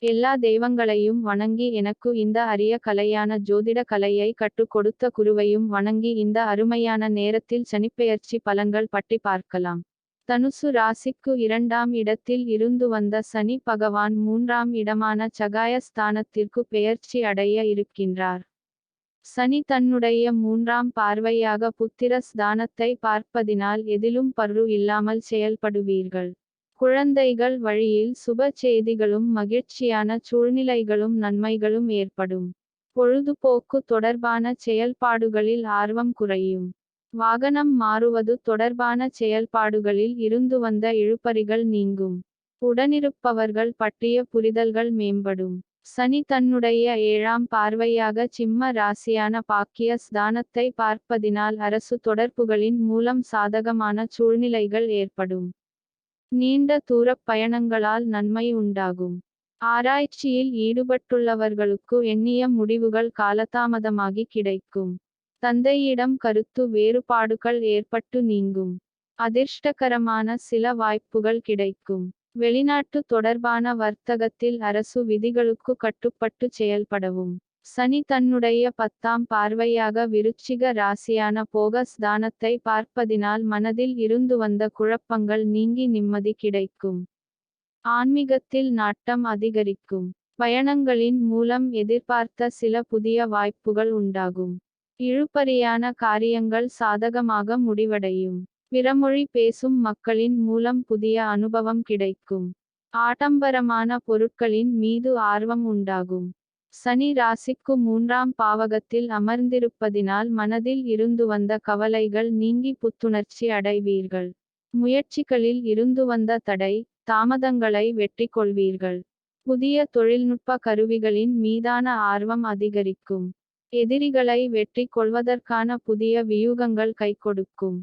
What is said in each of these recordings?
எல்லா தெய்வங்களையும் வணங்கி எனக்கு இந்த அரிய கலையான ஜோதிட கலையை கற்றுக் கொடுத்த குருவையும் வணங்கி இந்த அருமையான நேரத்தில் சனிப்பெயர்ச்சி பலன்கள் பற்றி பார்க்கலாம். தனுசு ராசிக்கு 2ஆம் இடத்தில் இருந்து வந்த சனி பகவான் 3ஆம் இடமான சகாய ஸ்தானத்திற்கு பெயர்ச்சி அடைய இருக்கின்றார். சனி தன்னுடைய 3ஆம் பார்வையாக புத்திர ஸ்தானத்தை பார்ப்பதினால் எதிலும் பற்று இல்லாமல் செயல்படுவீர்கள். குழந்தைகள் வழியில் சுப செய்திகளும் மகிழ்ச்சியான சூழ்நிலைகளும் நன்மைகளும் ஏற்படும். பொழுதுபோக்கு தொடர்பான செயல்பாடுகளில் ஆர்வம் குறையும். வாகனம் மாறுவது தொடர்பான செயல்பாடுகளில் இருந்து வந்த இழுபறிகள் நீங்கும். உடனிருப்பவர்கள் பற்றிய புரிதல்கள் மேம்படும். சனி தன்னுடைய 7ஆம் பார்வையாக சிம்ம ராசியான பாக்கிய ஸ்தானத்தை பார்ப்பதினால் அரசு தொடர்புகளின் மூலம் சாதகமான சூழ்நிலைகள் ஏற்படும். நீண்ட தூரப் பயணங்களால் நன்மை உண்டாகும். ஆராய்ச்சியில் ஈடுபட்டுள்ளவர்களுக்கு எண்ணிய முடிவுகள் காலதாமதமாகி கிடைக்கும். தந்தையிடம் கருத்து வேறுபாடுகள் ஏற்பட்டு நீங்கும். அதிர்ஷ்டகரமான சில வாய்ப்புகள் கிடைக்கும். வெளிநாட்டு தொடர்பான வர்த்தகத்தில் அரசு விதிகளுக்கு கட்டுப்பட்டு செயல்படவும். சனி தன்னுடைய 10ஆம் பார்வையாக விருச்சிக ராசியான போக ஸ்தானத்தை பார்ப்பதினால் மனதில் இருந்து வந்த குழப்பங்கள் நீங்கி நிம்மதி கிடைக்கும். ஆன்மீகத்தில் நாட்டம் அதிகரிக்கும். பயணங்களின் மூலம் எதிர்பார்த்த சில புதிய வாய்ப்புகள் உண்டாகும். இழுபறியான காரியங்கள் சாதகமாக முடிவடையும். பிறமொழி பேசும் மக்களின் மூலம் புதிய அனுபவம் கிடைக்கும். ஆடம்பரமான பொருட்களின் மீது ஆர்வம் உண்டாகும். சனி ராசிக்கு 3ஆம் பாவகத்தில் அமர்ந்திருப்பதினால் மனதில் இருந்து வந்த கவலைகள் நீங்கி புத்துணர்ச்சி அடைவீர்கள். முயற்சிகளில் இருந்து வந்த தடை, தாமதங்களை வெற்றி கொள்வீர்கள். புதிய தொழில்நுட்ப கருவிகளின் மீதான ஆர்வம் அதிகரிக்கும். எதிரிகளை வெற்றி கொள்வதற்கான புதிய வியூகங்கள் கைகொடுக்கும்.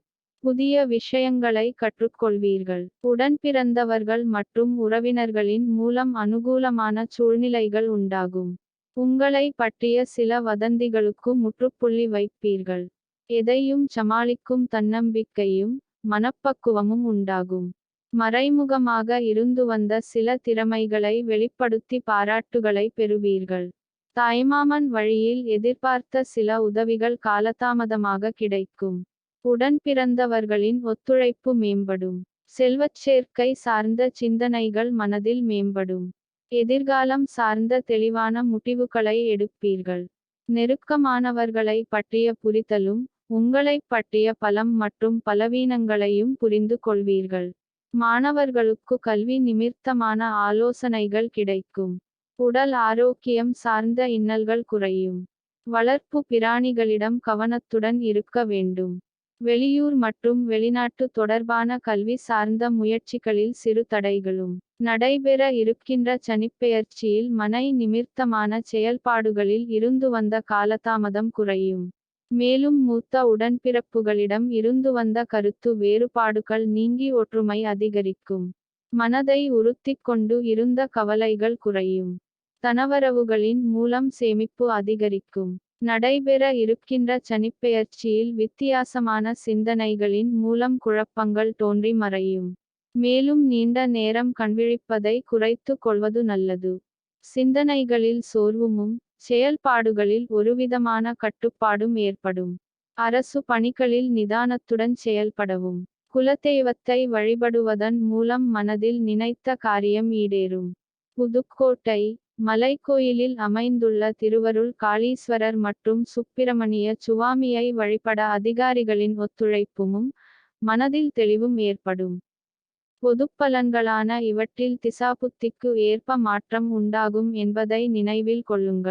புதிய விஷயங்களை கற்றுக்கொள்வீர்கள். உடன்பிறந்தவர்கள் மற்றும் உறவினர்களின் மூலம் அனுகூலமான சூழ்நிலைகள் உண்டாகும். உங்களை பற்றிய சில வதந்திகளுக்கு முற்றுப்புள்ளி வைப்பீர்கள். எதையும் சமாளிக்கும் தன்னம்பிக்கையும் மனப்பக்குவமும் உண்டாகும். மறைமுகமாக இருந்து வந்த சில திறமைகளை வெளிப்படுத்தி பாராட்டுகளை பெறுவீர்கள். தாய்மாமன் வழியில் எதிர்பார்த்த சில உதவிகள் காலதாமதமாக கிடைக்கும். உடன்பிறந்தவர்களின் ஒத்துழைப்பு மேம்படும். செல்வச்சேர்க்கை சார்ந்த சிந்தனைகள் மனதில் மேம்படும். எதிர்காலம் சார்ந்த தெளிவான முடிவுகளை எடுப்பீர்கள். நெருக்கமானவர்களை பற்றிய புரிதலும், உங்களைப் பற்றிய பலம் மற்றும் பலவீனங்களையும் புரிந்து கொள்வீர்கள். மாணவர்களுக்கு கல்வி நிமித்தமான ஆலோசனைகள் கிடைக்கும். உடல் ஆரோக்கியம் சார்ந்த இன்னல்கள் குறையும். வளர்ப்பு பிராணிகளிடம் கவனத்துடன் இருக்க வேண்டும். வெளியூர் மற்றும் வெளிநாட்டு தொடர்பான கல்வி சார்ந்த முயற்சிகளில் சிறு தடைகளும். நடைபெற இருக்கின்ற சனிப்பெயர்ச்சியில் மனை நிமித்தமான செயல்பாடுகளில் இருந்து வந்த காலதாமதம் குறையும். மேலும் மூத்த உடன்பிறப்புகளிடம் இருந்து வந்த கருத்து வேறுபாடுகள் நீங்கி ஒற்றுமை அதிகரிக்கும். மனதை உறுத்திக் கொண்டு இருந்த கவலைகள் குறையும். தனவரவுகளின் மூலம் சேமிப்பு அதிகரிக்கும். நடைபெற இருக்கின்ற சனிப்பெயர்ச்சியில் வித்தியாசமான சிந்தனைகளின் மூலம் குழப்பங்கள் தோன்றி மறையும். மேலும் நீண்ட நேரம் கண்விழிப்பதை குறைத்து கொள்வது நல்லது. சிந்தனைகளில் சோர்வுமும் செயல்பாடுகளில் ஒருவிதமான கட்டுப்பாடும் ஏற்படும். அரசு பணிகளில் நிதானத்துடன் செயல்படவும். குலதெய்வத்தை வழிபடுவதன் மூலம் மனதில் நினைத்த காரியம் ஈடேறும். புதுக்கோட்டை மலைக்கோயிலில் அமைந்துள்ள திருவருள் காளீஸ்வரர் மற்றும் சுப்பிரமணிய சுவாமியை வழிபட அதிகாரிகளின் ஒத்துழைப்பும் மனதில் தெளிவும் ஏற்படும். பொதுப்பலன்களான இவற்றில் திசாபுத்திக்கு ஏற்ப மாற்றம் உண்டாகும் என்பதை நினைவில் கொள்ளுங்கள்.